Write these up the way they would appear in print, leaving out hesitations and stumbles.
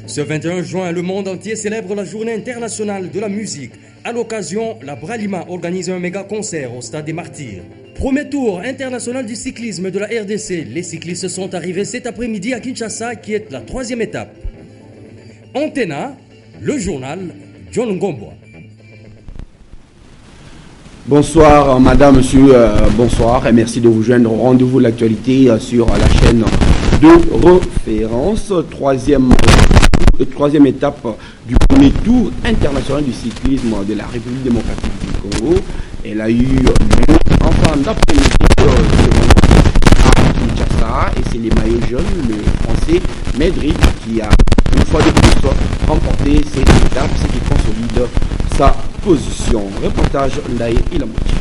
Ce 21 juin, le monde entier célèbre la journée internationale de la musique. À l'occasion, la Bralima organise un méga concert au Stade des Martyrs. Premier tour international du cyclisme de la RDC. Les cyclistes sont arrivés cet après-midi à Kinshasa, qui est la 3e étape. Antena, le journal, John Ngomboa. Bonsoir madame, monsieur, bonsoir et merci de vous joindre au rendez-vous de l'actualité sur la chaîne de référence. Troisième étape du premier tour international du cyclisme de la République démocratique du Congo. Elle a eu lieu en fin d'après-midi à Kinshasa et c'est les maillots jaunes, le français Médric qui a une fois de plus remporté cette étape, ce qui consolide sa position. Reportage Ndaye Ilamouti.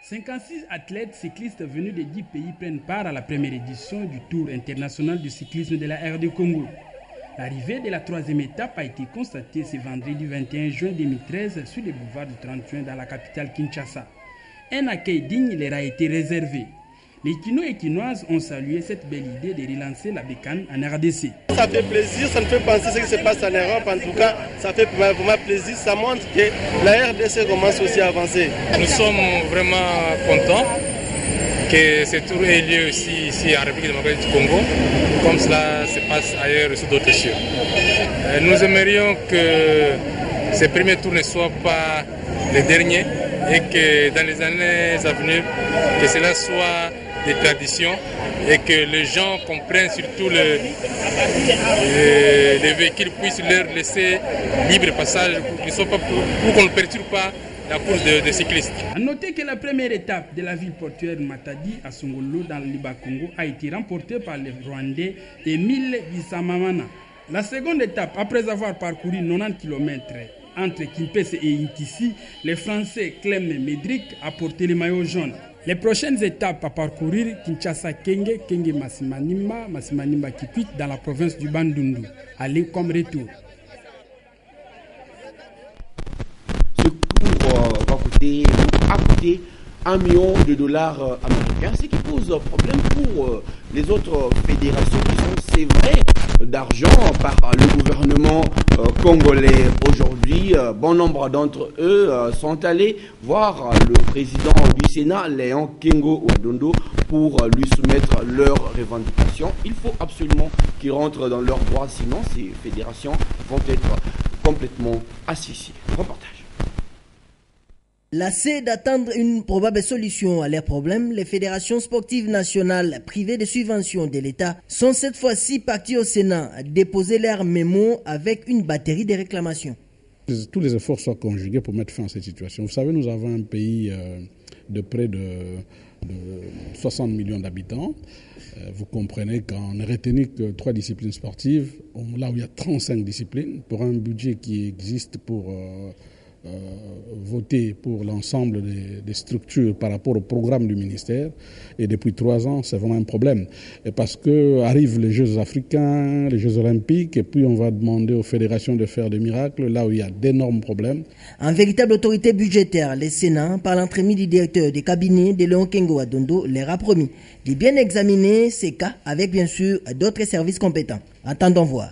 56 athlètes cyclistes venus de 10 pays prennent part à la première édition du Tour international du cyclisme de la RD Congo. L'arrivée de la 3e étape a été constatée ce vendredi 21 juin 2013 sur les boulevards du 30 juin dans la capitale Kinshasa. Un accueil digne leur a été réservé. Les Kinois et Kinoises ont salué cette belle idée de relancer la bécane en RDC. Ça fait plaisir, ça nous fait penser à ce qui se passe en Europe. En tout cas, ça fait vraiment plaisir. Ça montre que la RDC commence aussi à avancer. Nous sommes vraiment contents que ce tour ait lieu aussi ici en République démocratique du Congo, comme cela se passe ailleurs sur d'autres cieux. Nous aimerions que ce premier tour ne soit pas le dernier et que dans les années à venir, que cela soit des traditions et que les gens comprennent surtout les véhicules puissent leur laisser libre passage pour qu'on ne perturbe pas la course de cyclistes. A noter que la première étape de la ville portuaire Matadi à Songolo dans le Liba-Congo a été remportée par le Rwandais Emile Bisamamana. La seconde étape, après avoir parcouru 90 km entre Kimpese et Inkisi, le Français Clem Médric a porté le maillot jaune. Les prochaines étapes à parcourir, Kinshasa Kenge, Kenge Masimanimba, Masimanimba Kikwit dans la province du Bandundu. Aller comme retour. Ce cours va coûter $1 million américains, ce qui pose problème pour les autres fédérations qui sont sévrées d'argent par le gouvernement congolais. Aujourd'hui, bon nombre d'entre eux sont allés voir le président du Sénat, Léon Kengo Wadondo, pour lui soumettre leurs revendications. Il faut absolument qu'ils rentrent dans leurs droits, sinon ces fédérations vont être complètement asphyxiées. Reportage. Lassées d'attendre une probable solution à leurs problèmes, les fédérations sportives nationales privées de subventions de l'État sont cette fois-ci parties au Sénat déposer leur mémo avec une batterie de réclamations. Tous les efforts soient conjugués pour mettre fin à cette situation. Vous savez, nous avons un pays de près de 60 millions d'habitants. Vous comprenez qu'en retenir que 3 disciplines sportives, là où il y a 35 disciplines, pour un budget qui existe pour voter pour l'ensemble des structures par rapport au programme du ministère. Et depuis 3 ans, c'est vraiment un problème. Et parce que arrivent les Jeux africains, les Jeux olympiques, et puis on va demander aux fédérations de faire des miracles, là où il y a d'énormes problèmes. En véritable autorité budgétaire, le Sénat, par l'entremise du directeur du cabinet de Léon Kengo Wadondo, leur a promis de bien examiner ces cas avec bien sûr d'autres services compétents. Attendons voir.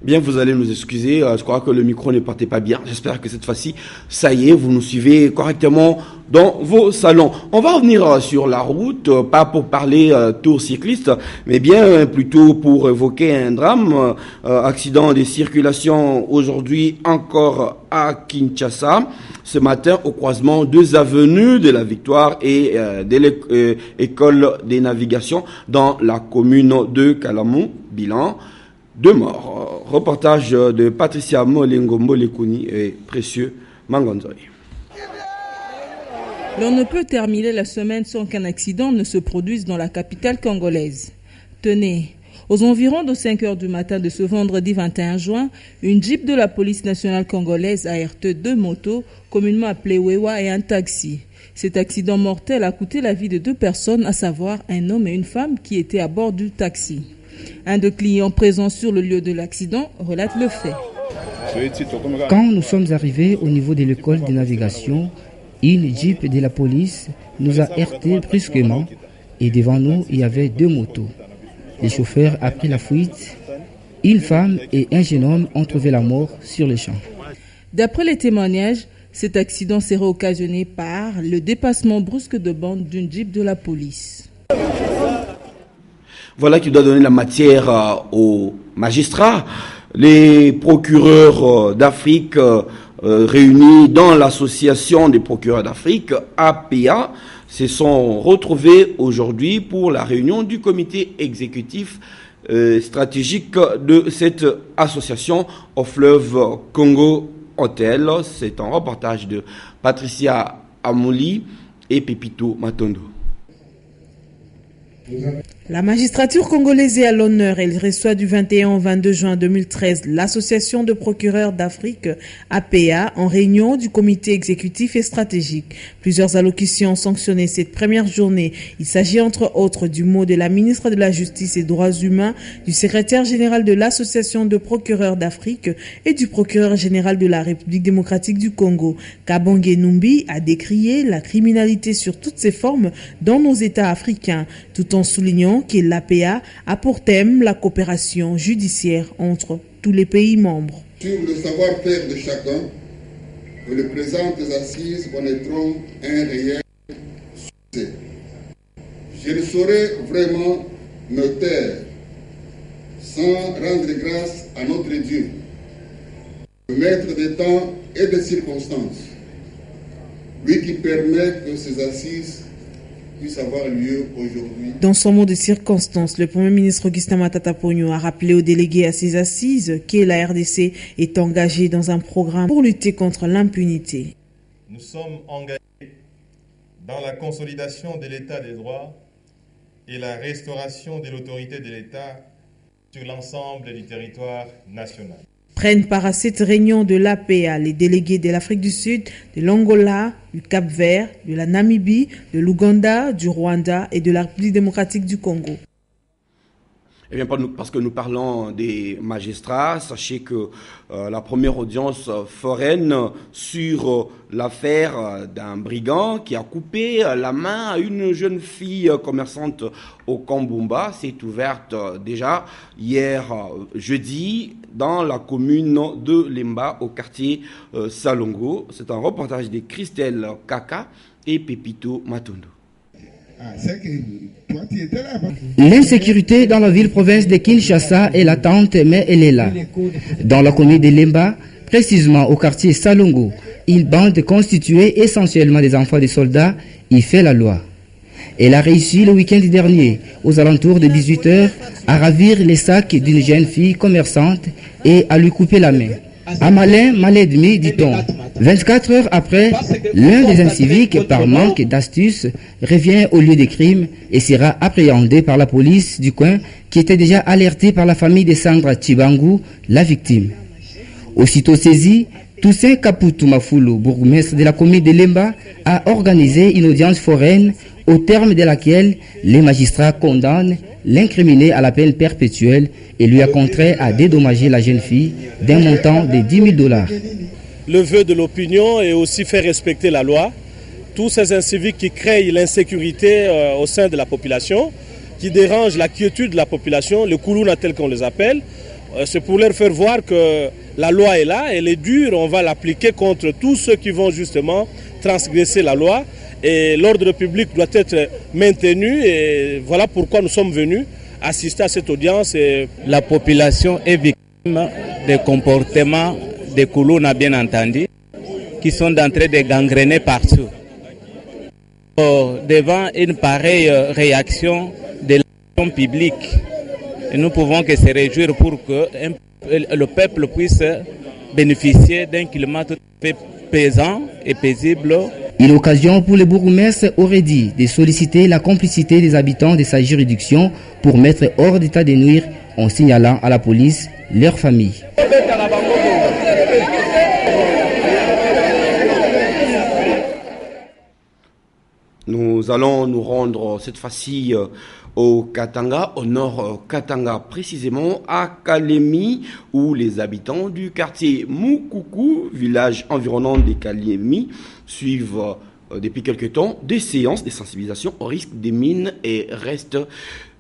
Bien, vous allez nous excuser, je crois que le micro ne partait pas bien. J'espère que cette fois-ci, ça y est, vous nous suivez correctement dans vos salons. On va revenir sur la route, pas pour parler tour cycliste, mais bien plutôt pour évoquer un drame, accident de circulation aujourd'hui encore à Kinshasa. Ce matin, au croisement 2 avenues de la Victoire et de l'école des navigations dans la commune de Kalamou, bilan 2 morts. Reportage de Patricia Molengombo Lekuni et Précieux Mangonzoy. L'on ne peut terminer la semaine sans qu'un accident ne se produise dans la capitale congolaise. Tenez, aux environs de 5 heures du matin de ce vendredi 21 juin, une Jeep de la police nationale congolaise a heurté 2 motos, communément appelées Wewa, et un taxi. Cet accident mortel a coûté la vie de 2 personnes, à savoir un homme et une femme qui étaient à bord du taxi. Un des clients présents sur le lieu de l'accident relate le fait. Quand nous sommes arrivés au niveau de l'école de navigation, une Jeep de la police nous a heurtés brusquement et devant nous, il y avait 2 motos. Le chauffeur a pris la fuite. Une femme et un jeune homme ont trouvé la mort sur le champ. D'après les témoignages, cet accident serait occasionné par le dépassement brusque de bande d'une Jeep de la police. Voilà qui doit donner la matière aux magistrats. Les procureurs d'Afrique réunis dans l'association des procureurs d'Afrique, APA, se sont retrouvés aujourd'hui pour la réunion du comité exécutif stratégique de cette association au fleuve Congo Hôtel. C'est un reportage de Patricia Amouli et Pepito Matondo. La magistrature congolaise est à l'honneur. Elle reçoit du 21 au 22 juin 2013 l'association de procureurs d'Afrique, APA, en réunion du comité exécutif et stratégique. Plusieurs allocutions ont sanctionné cette première journée. Il s'agit entre autres du mot de la ministre de la Justice et des Droits humains, du secrétaire général de l'association de procureurs d'Afrique et du procureur général de la République démocratique du Congo. Kabonge Numbi a décrié la criminalité sur toutes ses formes dans nos États africains, tout en soulignant que l'APA a pour thème la coopération judiciaire entre tous les pays membres. Sur le savoir-faire de chacun, que les présentes assises connaîtront un réel succès. Je ne saurais vraiment me taire sans rendre grâce à notre Dieu, le maître des temps et des circonstances, lui qui permet que ces assises puisse avoir lieu aujourd'hui. Dans son mot de circonstance, le Premier ministre Augustin Matata Ponyo a rappelé aux délégués à ces assises que la RDC est engagée dans un programme pour lutter contre l'impunité. Nous sommes engagés dans la consolidation de l'état des droits et la restauration de l'autorité de l'État sur l'ensemble du territoire national. Prennent part à cette réunion de l'APA les délégués de l'Afrique du Sud, de l'Angola, du Cap-Vert, de la Namibie, de l'Ouganda, du Rwanda et de la République démocratique du Congo. Eh bien, parce que nous parlons des magistrats, sachez que la première audience foraine sur l'affaire d'un brigand qui a coupé la main à une jeune fille commerçante au Kambumba s'est ouverte déjà hier jeudi dans la commune de Lemba au quartier Salongo. C'est un reportage de Christelle Kaka et Pepito Matondo. L'insécurité dans la ville-province de Kinshasa est latente, mais elle est là. Dans la commune de Lemba, précisément au quartier Salongo, une bande constituée essentiellement des enfants des soldats y fait la loi. Elle a réussi le week-end dernier, aux alentours de 18h, à ravir les sacs d'une jeune fille commerçante et à lui couper la main. Un malin, mal ennemi, dit-on. 24 heures après, l'un des inciviques, par manque d'astuce, revient au lieu des crimes et sera appréhendé par la police du coin qui était déjà alertée par la famille de Sandra Chibangu, la victime. Aussitôt saisi, Toussaint Kaputu Mafulu, bourgmestre de la commune de Lemba, a organisé une audience foraine au terme de laquelle les magistrats condamnent l'incriminé à la peine perpétuelle et lui a contraint à dédommager la jeune fille d'un montant de $10,000. Le vœu de l'opinion est aussi faire respecter la loi. Tous ces inciviques qui créent l'insécurité au sein de la population, qui dérangent la quiétude de la population, les koulouna tels qu'on les appelle, c'est pour leur faire voir que la loi est là, elle est dure, on va l'appliquer contre tous ceux qui vont justement transgresser la loi. Et l'ordre public doit être maintenu et voilà pourquoi nous sommes venus assister à cette audience. La population est victime des comportements des Koulouna, bien entendu, qui sont en train de gangréner partout. Devant une pareille réaction de l'opinion publique, nous pouvons que se réjouir pour que le peuple puisse bénéficier d'un climat tout à fait pesant et paisible. Une occasion pour le bourgmestre aurait dit de solliciter la complicité des habitants de sa juridiction pour mettre hors d'état de nuire en signalant à la police leur famille. Nous allons nous rendre cette fois-ci au Katanga, au nord Katanga, précisément à Kalemi, où les habitants du quartier Moukoukou, village environnant des Kalemi, suivent depuis quelque temps des séances de sensibilisation au risque des mines et restent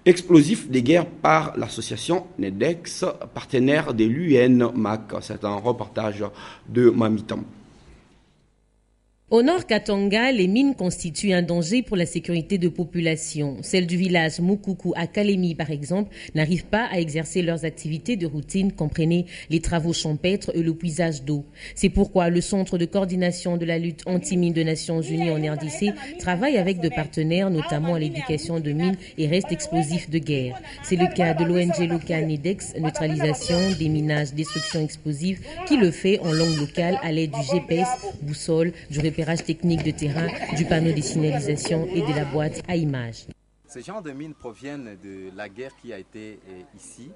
explosifs de guerre par l'association NEDEX, partenaire de l'UNMAC. C'est un reportage de Mamitam. Au nord Katanga, les mines constituent un danger pour la sécurité de population. Celles du village Mukuku à Kalemi, par exemple, n'arrivent pas à exercer leurs activités de routine, comprenez les travaux champêtres et le puisage d'eau. C'est pourquoi le Centre de coordination de la lutte anti-mine de Nations Unies en RDC travaille avec de partenaires, notamment à l'éducation de mines et restes explosifs de guerre. C'est le cas de l'ONG locale NEDEX, neutralisation, déminage, destruction explosive, qui le fait en langue locale à l'aide du GPS, boussole, du repérage technique de terrain, du panneau de signalisation et de la boîte à images. Ces genres de mines proviennent de la guerre qui a été ici,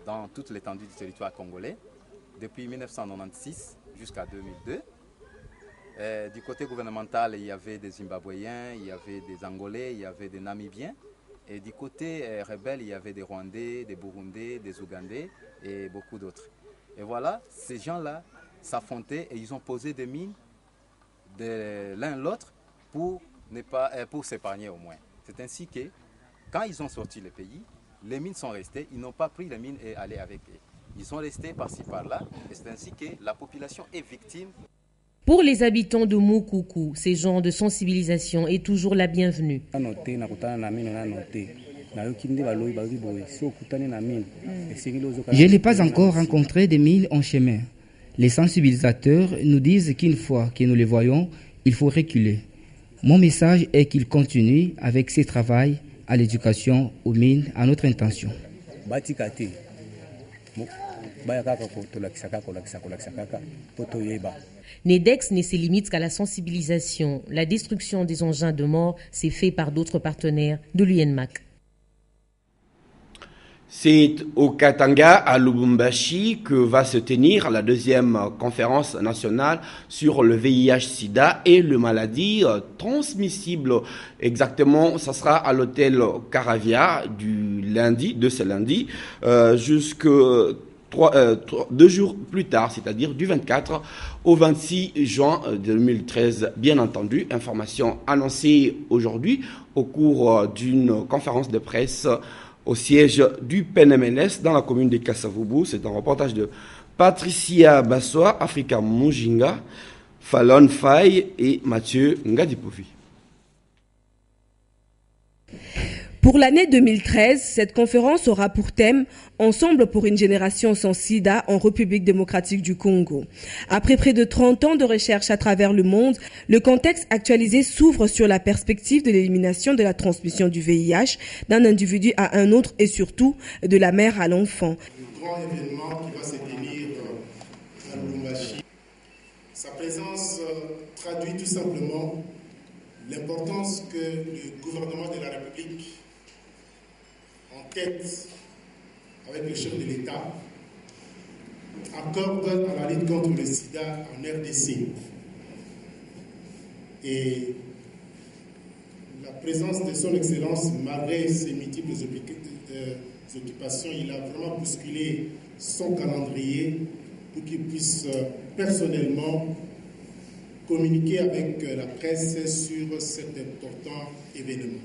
dans toute l'étendue du territoire congolais, depuis 1996 jusqu'à 2002. Du côté gouvernemental, il y avait des Zimbabwéens, il y avait des Angolais, il y avait des Namibiens. Et du côté rebelle, il y avait des Rwandais, des Burundais, des Ougandais et beaucoup d'autres. Et voilà, ces gens-là s'affrontaient et ils ont posé des mines de l'un l'autre pour s'épargner au moins. C'est ainsi que quand ils ont sorti le pays, les mines sont restées, ils n'ont pas pris les mines et allé avec eux. Ils sont restés par-ci par-là et c'est ainsi que la population est victime. Pour les habitants de Mukuku, ces genres de sensibilisation est toujours la bienvenue. Je n'ai pas encore rencontré des mines en chemin. Les sensibilisateurs nous disent qu'une fois que nous les voyons, il faut reculer. Mon message est qu'ils continuent avec ce travail à l'éducation, aux mines, à notre intention. NEDEX ne se limite qu'à la sensibilisation. La destruction des engins de mort s'est faite par d'autres partenaires de l'UNMAC. C'est au Katanga, à Lubumbashi, que va se tenir la deuxième conférence nationale sur le VIH-Sida et les maladies transmissibles. Exactement, ça sera à l'hôtel Caravia de ce lundi, jusque 2 jours plus tard, c'est-à-dire du 24 au 26 juin 2013. Bien entendu, information annoncée aujourd'hui au cours d'une conférence de presse au siège du PNMLS dans la commune de Kassavubu. C'est un reportage de Patricia Bassoa, Africa Mujinga, Fallon Faye et Mathieu Ngadipovi. Pour l'année 2013, cette conférence aura pour thème « Ensemble pour une génération sans sida en République démocratique du Congo ». Après près de 30 ans de recherche à travers le monde, le contexte actualisé s'ouvre sur la perspective de l'élimination de la transmission du VIH d'un individu à un autre et surtout de la mère à l'enfant. Le grand événement qui va se tenir à Lubumbashi, sa présence traduit tout simplement l'importance que le gouvernement de la République, en tête avec le chef de l'État, accorde à la lutte contre le sida en RDC. Et la présence de son Excellence, malgré ses multiples occupations, il a vraiment bousculé son calendrier pour qu'il puisse personnellement communiquer avec la presse sur cet important événement.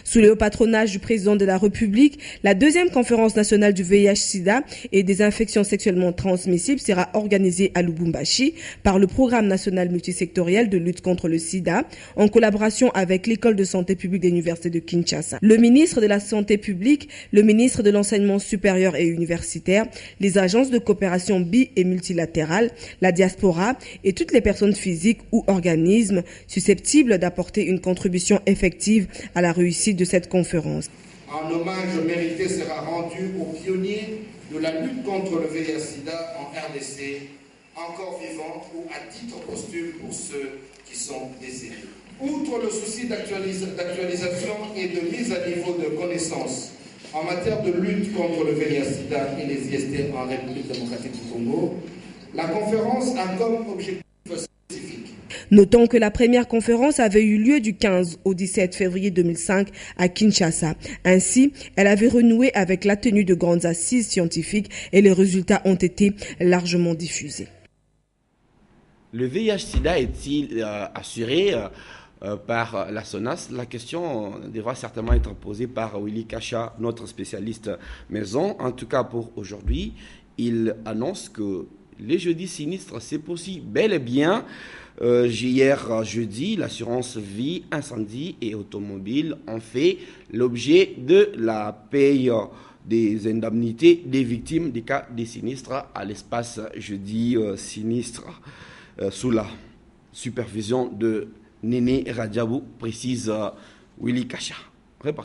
Sous le patronage du président de la République, la deuxième conférence nationale du VIH-Sida et des infections sexuellement transmissibles sera organisée à Lubumbashi par le Programme national multisectoriel de lutte contre le sida en collaboration avec l'École de santé publique de l'Université de Kinshasa. Le ministre de la Santé publique, le ministre de l'Enseignement supérieur et universitaire, les agences de coopération bi- et multilatérales, la diaspora et toutes les personnes physiques ou organismes susceptibles d'apporter une contribution effective à la réussite de cette conférence. Un hommage mérité sera rendu aux pionniers de la lutte contre le VIH-Sida en RDC, encore vivants ou à titre posthume pour ceux qui sont décédés. Outre le souci d'actualisation et de mise à niveau de connaissances en matière de lutte contre le VIH-Sida et les IST en République démocratique du Congo, la conférence a comme objectif spécifique. Notons que la première conférence avait eu lieu du 15 au 17 février 2005 à Kinshasa. Ainsi, elle avait renoué avec la tenue de grandes assises scientifiques et les résultats ont été largement diffusés. Le VIH-Sida est-il assuré par la SONAS. La question devra certainement être posée par Willy Kacha, notre spécialiste maison. En tout cas, pour aujourd'hui, il annonce que les jeudis sinistres, c'est possible bel et bien. Hier jeudi, l'assurance vie, incendie et automobile ont fait l'objet de la paye des indemnités des victimes des cas des sinistres à l'espace jeudi sinistre sous la supervision de Néné Radjabou, précise Willy Kacha.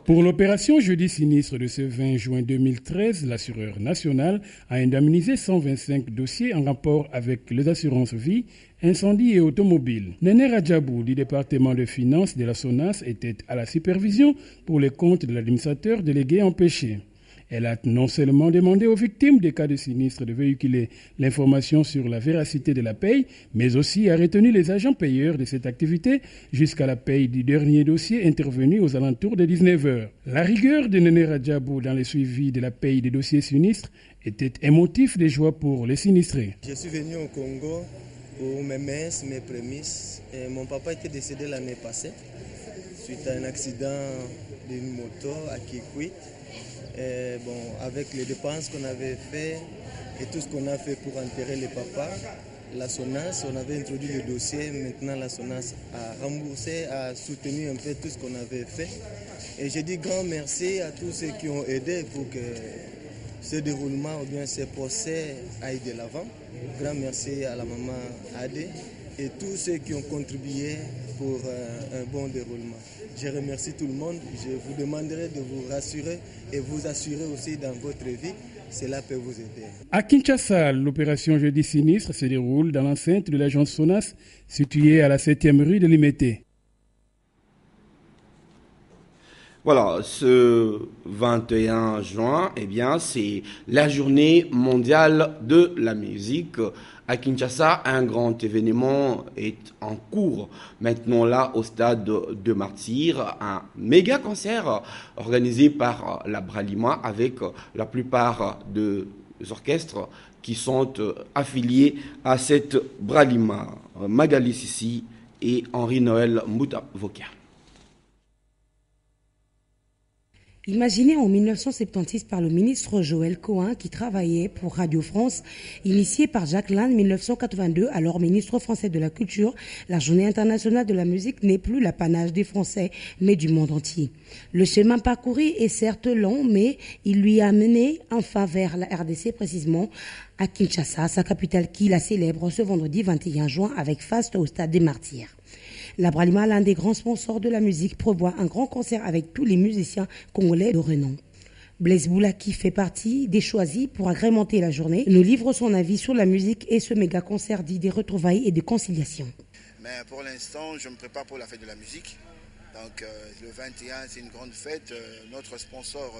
Pour l'opération jeudi sinistre de ce 20 juin 2013, l'assureur national a indemnisé 125 dossiers en rapport avec les assurances vie, incendie et automobile. Néné Radjabou du département de finances de la SONAS était à la supervision pour les comptes de l'administrateur délégué empêché. Elle a non seulement demandé aux victimes des cas de sinistre de véhiculer l'information sur la véracité de la paye, mais aussi a retenu les agents payeurs de cette activité jusqu'à la paye du dernier dossier intervenu aux alentours de 19h. La rigueur de Néné Radjabou dans le suivi de la paye des dossiers sinistres était un motif de joie pour les sinistrés. Je suis venu au Congo pour mes messes, mes prémices. Et mon papa était décédé l'année passée suite à un accident d'une moto à Kikwit. Et bon, avec les dépenses qu'on avait fait et tout ce qu'on a fait pour enterrer les papas, la SONAS, on avait introduit le dossier. Maintenant, la SONAS a remboursé, a soutenu un peu tout ce qu'on avait fait. Et j'ai dit grand merci à tous ceux qui ont aidé pour que ce déroulement ou bien ce procès aille de l'avant. Grand merci à la maman Adé et tous ceux qui ont contribué pour un bon déroulement. Je remercie tout le monde. Je vous demanderai de vous rassurer et vous assurer aussi dans votre vie. Cela peut vous aider. À Kinshasa, l'opération Jeudi Sinistre se déroule dans l'enceinte de l'agence SONAS située à la 7e rue de Limete. Voilà, ce 21 juin, eh bien, c'est la journée mondiale de la musique. À Kinshasa, un grand événement est en cours. Maintenant là, au stade de Martyrs, un méga concert organisé par la Bralima avec la plupart des orchestres qui sont affiliés à cette Bralima. Magali Sissi et Henri-Noël Mouta-Vokia. Imaginé en 1976 par le ministre Joël Cohen qui travaillait pour Radio France, initié par Jacques Lannes en 1982, alors ministre français de la Culture, la Journée internationale de la musique n'est plus l'apanage des Français, mais du monde entier. Le chemin parcouru est certes long, mais il lui a mené enfin vers la RDC, précisément à Kinshasa, sa capitale qui la célèbre ce vendredi 21 juin avec faste au stade des Martyrs. La Bralima, l'un des grands sponsors de la musique, prévoit un grand concert avec tous les musiciens congolais de renom. Blaise Boula, qui fait partie des choisis pour agrémenter la journée, nous livre son avis sur la musique et ce méga concert dit des retrouvailles et de conciliation. Mais pour l'instant, je me prépare pour la fête de la musique. Donc le 21, c'est une grande fête. Notre sponsor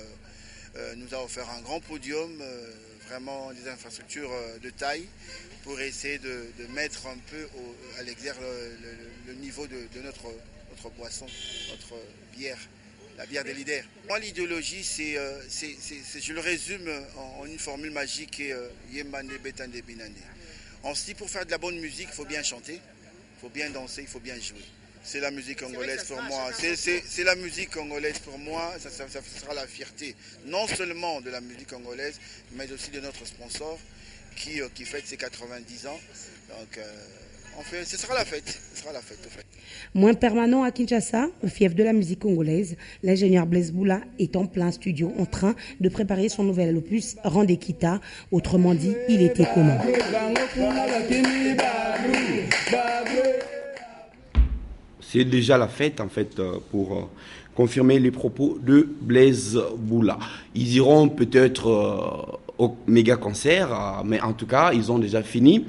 nous a offert un grand podium, vraiment des infrastructures de taille, pour essayer de mettre un peu à l'exergue le niveau de notre boisson, notre bière, la bière des leaders. Moi, l'idéologie, je le résume en une formule magique, Yemane Betande Binane. On se dit, pour faire de la bonne musique, il faut bien chanter, il faut bien danser, il faut bien jouer. C'est la musique congolaise pour moi. C'est la musique congolaise pour moi. Ça sera la fierté, non seulement de la musique congolaise, mais aussi de notre sponsor qui fête ses 90 ans. Donc, ce sera la fête. Moins permanent à Kinshasa, au fief de la musique congolaise, l'ingénieur Blaise Boula est en plein studio en train de préparer son nouvel opus Randekita. Autrement dit, il était comment. C'est déjà la fête, en fait, pour confirmer les propos de Blaise Boula. Ils iront peut-être au méga concert, mais en tout cas, ils ont déjà fini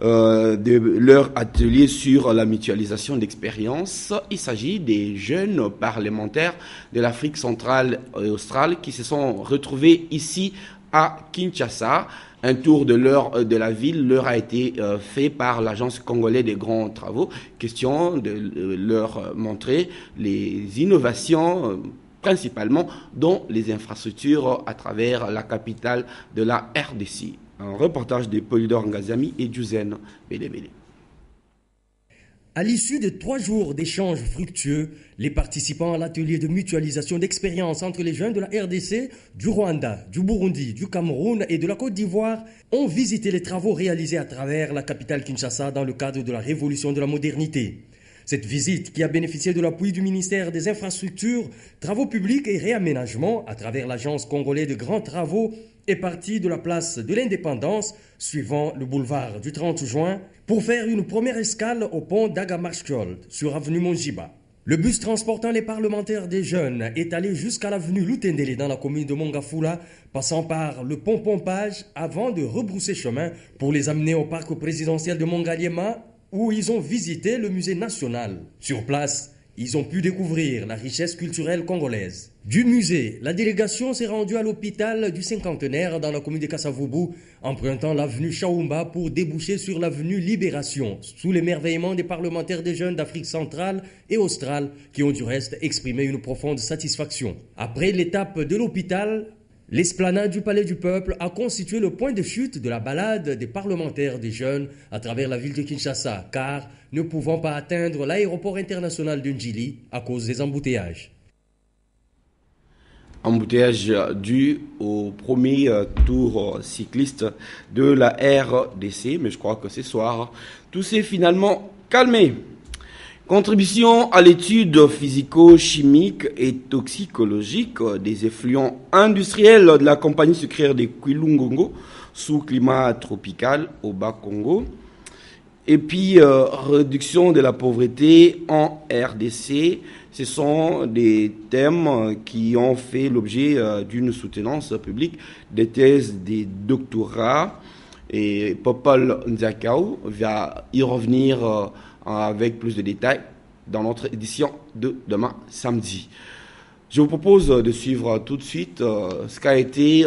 de leur atelier sur la mutualisation d'expériences. Il s'agit des jeunes parlementaires de l'Afrique centrale et australe qui se sont retrouvés ici à Kinshasa. Un tour de la ville leur a été fait par l'Agence congolaise des grands travaux. Question de leur montrer les innovations, principalement dans les infrastructures à travers la capitale de la RDC. Un reportage de Polydor Ngazami et Djuzen Belebele. À l'issue de 3 jours d'échanges fructueux, les participants à l'atelier de mutualisation d'expériences entre les jeunes de la RDC, du Rwanda, du Burundi, du Cameroun et de la Côte d'Ivoire ont visité les travaux réalisés à travers la capitale Kinshasa dans le cadre de la révolution de la modernité. Cette visite, qui a bénéficié de l'appui du ministère des Infrastructures, Travaux publics et Réaménagement à travers l'Agence congolaise de grands travaux, est partie de la place de l'Indépendance, suivant le boulevard du 30 juin, pour faire une première escale au pont d'Agamarskjold sur avenue Monjiba. Le bus transportant les parlementaires des jeunes est allé jusqu'à l'avenue Lutendele dans la commune de Mongafula, passant par le pont Pompage avant de rebrousser chemin pour les amener au parc présidentiel de Mongaliema, où ils ont visité le musée national. Sur place, ils ont pu découvrir la richesse culturelle congolaise. Du musée, la délégation s'est rendue à l'hôpital du Cinquantenaire dans la commune de Kasavubu, empruntant l'avenue Chaoumba pour déboucher sur l'avenue Libération, sous l'émerveillement des parlementaires des jeunes d'Afrique centrale et australe, qui ont du reste exprimé une profonde satisfaction. Après l'étape de l'hôpital, l'esplanade du Palais du Peuple a constitué le point de chute de la balade des parlementaires des jeunes à travers la ville de Kinshasa, car ne pouvant pas atteindre l'aéroport international de Ndjili à cause des embouteillages. Embouteillage dû au premier tour cycliste de la RDC, mais je crois que ce soir, tout s'est finalement calmé. Contribution à l'étude physico-chimique et toxicologique des effluents industriels de la compagnie sucrière de Kwilungongo sous climat tropical au Bas-Congo. Et puis, réduction de la pauvreté en RDC. Ce sont des thèmes qui ont fait l'objet d'une soutenance publique, des thèses, des doctorats. Et Popol Nzakao va y revenir avec plus de détails dans notre édition de demain samedi. Je vous propose de suivre tout de suite ce qu'a été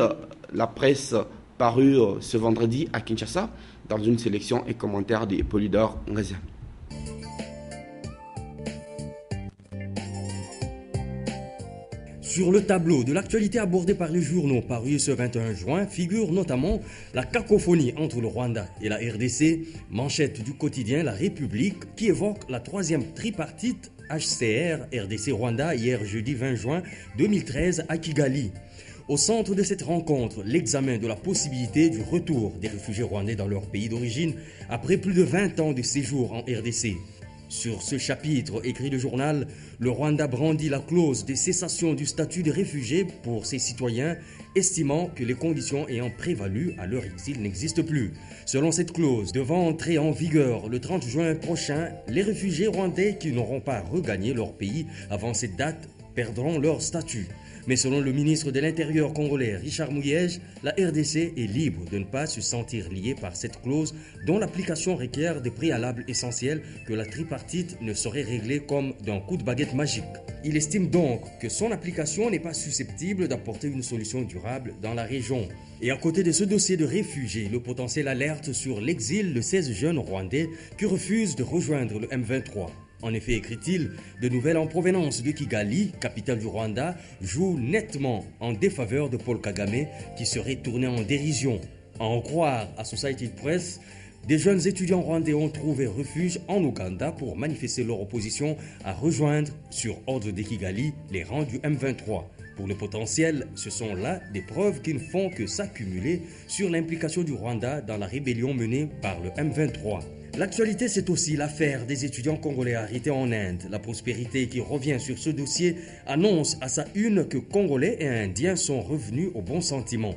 la presse parue ce vendredi à Kinshasa dans une sélection et commentaire de Polydor Ngazia. Sur le tableau de l'actualité abordée par les journaux parus ce 21 juin figure notamment la cacophonie entre le Rwanda et la RDC, manchette du quotidien La République qui évoque la 3e tripartite HCR-RDC-Rwanda hier jeudi 20 juin 2013 à Kigali. Au centre de cette rencontre, l'examen de la possibilité du retour des réfugiés rwandais dans leur pays d'origine après plus de 20 ans de séjour en RDC. Sur ce chapitre, écrit le journal, le Rwanda brandit la clause de cessation du statut de réfugié pour ses citoyens, estimant que les conditions ayant prévalu à leur exil n'existent plus. Selon cette clause, devant entrer en vigueur le 30 juin prochain, les réfugiés rwandais qui n'auront pas regagné leur pays avant cette date perdront leur statut. Mais selon le ministre de l'Intérieur congolais Richard Mouyej, la RDC est libre de ne pas se sentir liée par cette clause dont l'application requiert des préalables essentiels que la tripartite ne saurait régler comme d'un coup de baguette magique. Il estime donc que son application n'est pas susceptible d'apporter une solution durable dans la région. Et à côté de ce dossier de réfugiés, le potentiel alerte sur l'exil de 16 jeunes Rwandais qui refusent de rejoindre le M23. En effet, écrit-il, de nouvelles en provenance de Kigali, capitale du Rwanda, jouent nettement en défaveur de Paul Kagame, qui serait tourné en dérision. À en croire à Society Press, des jeunes étudiants rwandais ont trouvé refuge en Ouganda pour manifester leur opposition à rejoindre, sur ordre de Kigali, les rangs du M23. Pour le potentiel, ce sont là des preuves qui ne font que s'accumuler sur l'implication du Rwanda dans la rébellion menée par le M23. L'actualité, c'est aussi l'affaire des étudiants congolais arrêtés en Inde. La Prospérité, qui revient sur ce dossier, annonce à sa une que Congolais et Indiens sont revenus au bon sentiment.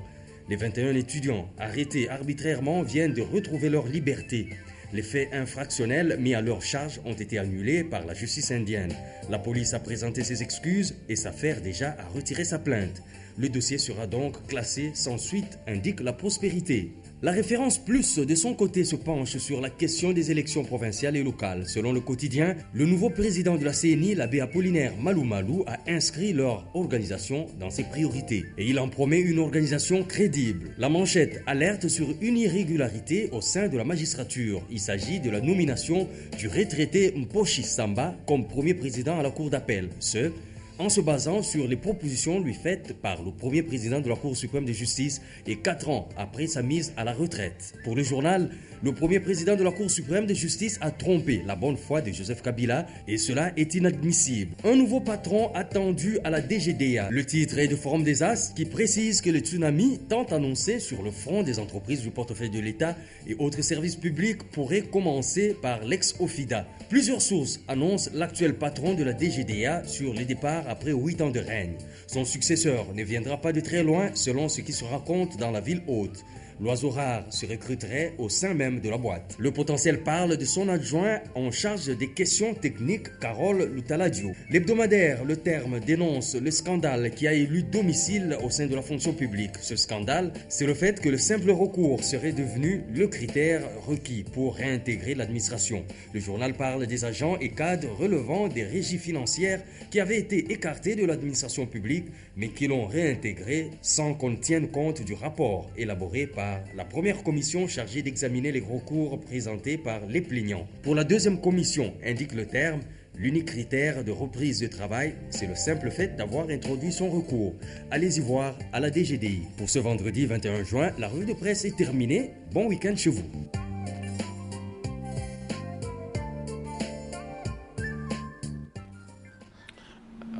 Les 21 étudiants arrêtés arbitrairement viennent de retrouver leur liberté. Les faits infractionnels mis à leur charge ont été annulés par la justice indienne. La police a présenté ses excuses et s'affaire déjà à retirer sa plainte. Le dossier sera donc classé sans suite, indique la Prospérité. La référence plus, de son côté, se penche sur la question des élections provinciales et locales. Selon le quotidien, le nouveau président de la CENI, l'abbé Apollinaire Malou Malou, a inscrit leur organisation dans ses priorités. Et il en promet une organisation crédible. La manchette alerte sur une irrégularité au sein de la magistrature. Il s'agit de la nomination du retraité Mposhi Samba comme premier président à la cour d'appel. Ce, en se basant sur les propositions lui faites par le premier président de la Cour suprême de justice et 4 ans après sa mise à la retraite. Pour le journal, le premier président de la Cour suprême de justice a trompé la bonne foi de Joseph Kabila et cela est inadmissible. Un nouveau patron attendu à la DGDA. Le titre est de Forum des As qui précise que le tsunami tant annoncé sur le front des entreprises du portefeuille de l'État et autres services publics pourrait commencer par l'ex-OFIDA. Plusieurs sources annoncent l'actuel patron de la DGDA sur les départs après 8 ans de règne. Son successeur ne viendra pas de très loin selon ce qui se raconte dans la ville haute. L'oiseau rare se recruterait au sein même de la boîte. Le potentiel parle de son adjoint en charge des questions techniques, Carole Lutaladio. L'hebdomadaire Le Terme dénonce le scandale qui a élu domicile au sein de la fonction publique. Ce scandale, c'est le fait que le simple recours serait devenu le critère requis pour réintégrer l'administration. Le journal parle des agents et cadres relevant des régies financières qui avaient été écartés de l'administration publique, mais qui l'ont réintégré sans qu'on tienne compte du rapport élaboré par la première commission chargée d'examiner les recours présentés par les plaignants. Pour la deuxième commission, indique Le Terme, l'unique critère de reprise de travail, c'est le simple fait d'avoir introduit son recours. Allez-y voir à la DGDI. Pour ce vendredi 21 juin, la revue de presse est terminée. Bon week-end chez vous.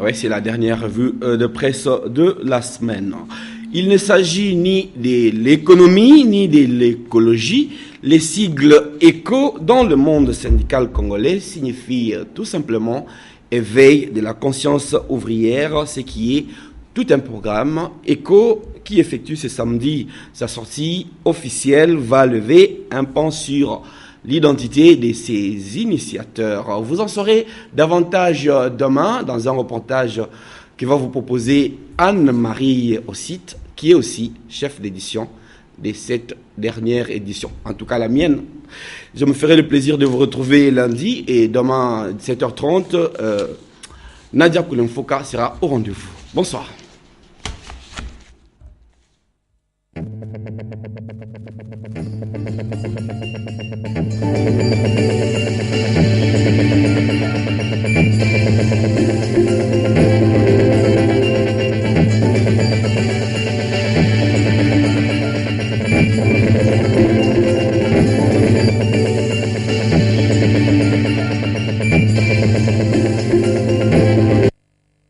Oui, c'est la dernière revue de presse de la semaine. Il ne s'agit ni de l'économie ni de l'écologie. Les sigles ECO dans le monde syndical congolais signifient tout simplement éveil de la conscience ouvrière, ce qui est tout un programme. ECO qui effectue ce samedi sa sortie officielle va lever un pan sur l'identité de ses initiateurs. Vous en saurez davantage demain dans un reportage que va vous proposer Anne-Marie Ossite, qui est aussi chef d'édition de cette dernière édition. En tout cas, la mienne. Je me ferai le plaisir de vous retrouver lundi et demain, 17h30, Nadia Koulemfoka sera au rendez-vous. Bonsoir.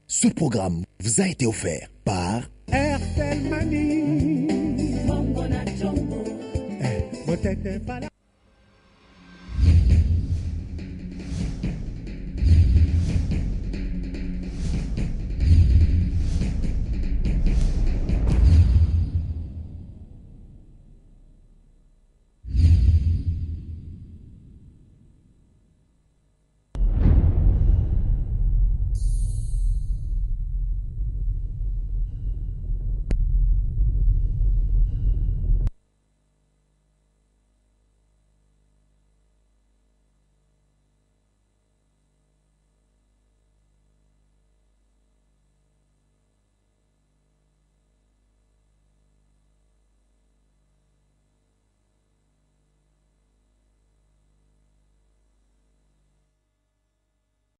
Ce programme vous a été offert par Airtel Money.